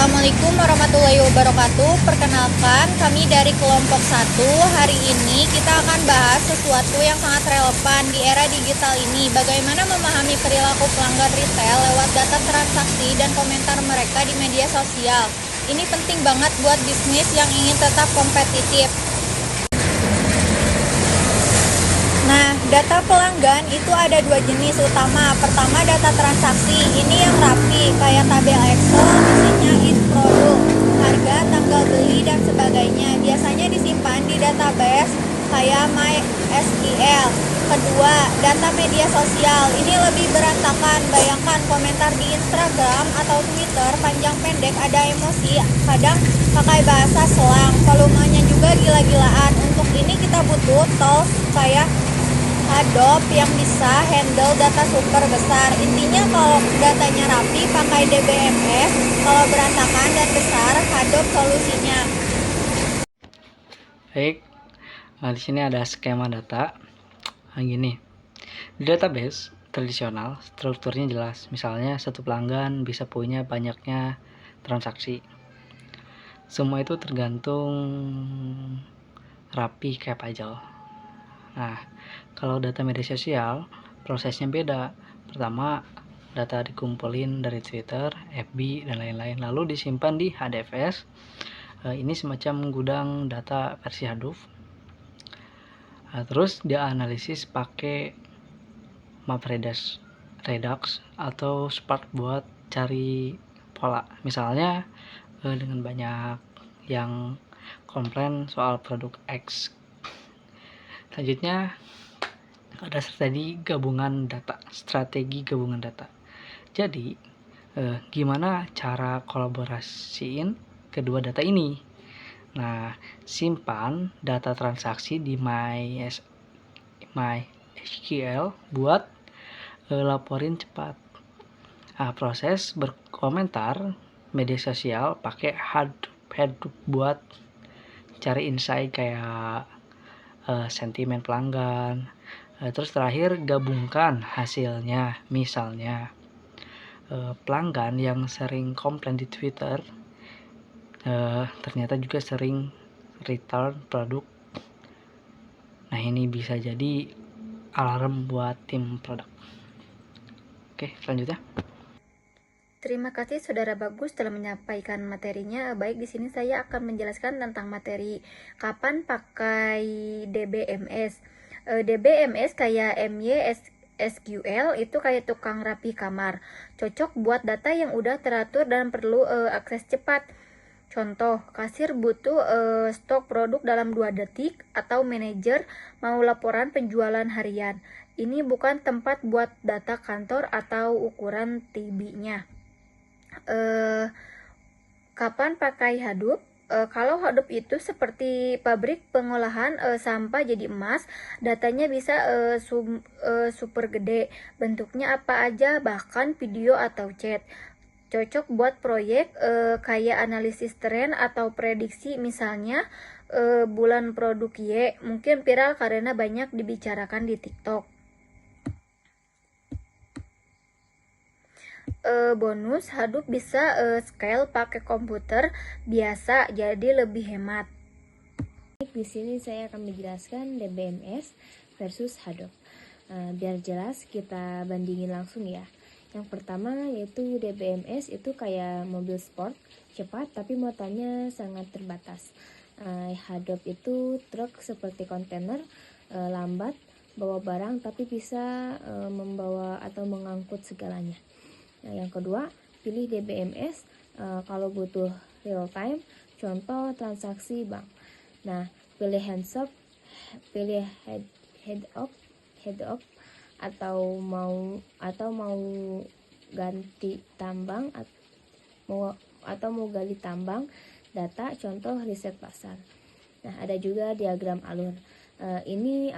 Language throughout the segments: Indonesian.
Assalamualaikum warahmatullahi wabarakatuh. Perkenalkan, kami dari kelompok 1. Hari ini kita akan bahas sesuatu yang sangat relevan di era digital ini. Bagaimana memahami perilaku pelanggan retail lewat data transaksi dan komentar mereka di media sosial. Ini penting banget buat bisnis yang ingin tetap kompetitif. Nah, data pelanggan itu ada dua jenis utama. Pertama, data transaksi. Ini yang rapi, kayak tabel Excel, isinya is produk, harga, tanggal beli, dan sebagainya. Biasanya disimpan di database kayak MySQL. Kedua, data media sosial. Ini lebih berantakan. Bayangkan komentar di Instagram atau Twitter panjang pendek, ada emosi, kadang pakai bahasa slang. Volumenya juga gila-gilaan. Untuk ini kita butuh tools kayak Adobe yang bisa handle data super besar. Intinya kalau datanya rapi pakai DBMS, kalau berantakan dan besar Adobe solusinya. Baik, di sini ada skema data. Gini, di database tradisional strukturnya jelas. Misalnya satu pelanggan bisa punya banyaknya transaksi. Semua itu tergantung rapi kayak pajal. Nah, kalau data media sosial prosesnya beda. Pertama, data dikumpulin dari Twitter, FB, dan lain-lain, lalu disimpan di HDFS. Ini semacam gudang data versi Hadoop. Terus dianalisis pakai MapReduce atau Spark buat cari pola. Misalnya dengan banyak yang komplain soal produk X. Selanjutnya ada strategi gabungan data. Jadi gimana cara kolaborasiin kedua data ini? Nah, simpan data transaksi di MySQL buat laporin cepat. Proses berkomentar media sosial pakai Hadoop buat cari insight kayak sentimen pelanggan. Terus terakhir gabungkan hasilnya. Misalnya pelanggan yang sering komplain di Twitter ternyata juga sering return produk. Nah, ini bisa jadi alarm buat tim produk. Oke, selanjutnya. Terima kasih Saudara Bagus telah menyampaikan materinya. Baik, di sini saya akan menjelaskan tentang materi kapan pakai DBMS. DBMS kayak MySQL itu kayak tukang rapi kamar. Cocok buat data yang udah teratur dan perlu akses cepat. Contoh, kasir butuh stok produk dalam 2 detik atau manajer mau laporan penjualan harian. Ini bukan tempat buat data kantor atau ukuran TB-nya. Kapan pakai Hadoop? Kalau Hadoop itu seperti pabrik pengolahan sampah jadi emas, datanya bisa super gede, bentuknya apa aja, bahkan video atau chat. Cocok buat proyek kayak analisis tren atau prediksi, misalnya bulan produk Y mungkin viral karena banyak dibicarakan di TikTok. Bonus, Hadoop bisa scale pakai komputer biasa, jadi lebih hemat. Di sini saya akan menjelaskan DBMS versus Hadoop. Biar jelas kita bandingin langsung ya. Yang pertama yaitu DBMS itu kayak mobil sport, cepat tapi muatannya sangat terbatas. Hadoop itu truk seperti kontainer, lambat, bawa barang tapi bisa membawa atau mengangkut segalanya. Nah, yang kedua, pilih DBMS kalau butuh real time, contoh transaksi bank. Nah, pilih head up atau mau ganti tambang atau mau gali tambang data, contoh riset pasar. Nah, ada juga diagram alur. Ini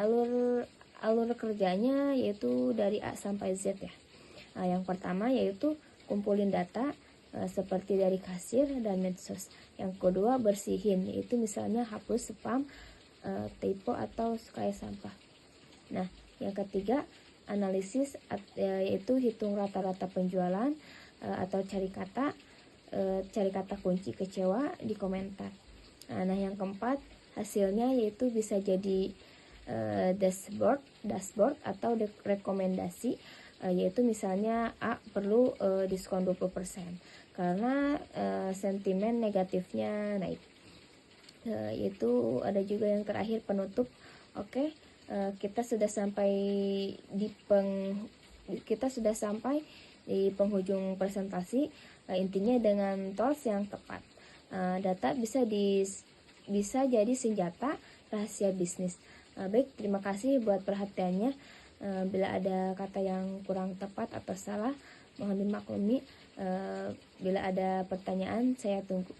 alur kerjanya yaitu dari A sampai Z ya. Yang pertama yaitu kumpulin data seperti dari kasir dan medsos. Yang kedua bersihin, yaitu misalnya hapus spam, typo atau kayak sampah. Nah, yang ketiga analisis, yaitu hitung rata-rata penjualan atau cari kata. cari kata kunci kecewa di komentar. Nah, yang keempat, hasilnya yaitu bisa jadi dashboard atau rekomendasi, yaitu misalnya A perlu diskon 20% karena sentimen negatifnya naik. Yaitu ada juga yang terakhir, penutup. Oke, kita sudah sampai di penghujung presentasi. Intinya dengan tools yang tepat, data bisa jadi senjata rahasia bisnis. Baik, terima kasih buat perhatiannya. Bila ada kata yang kurang tepat atau salah, mohon dimaklumi. Bila ada pertanyaan, saya tunggu.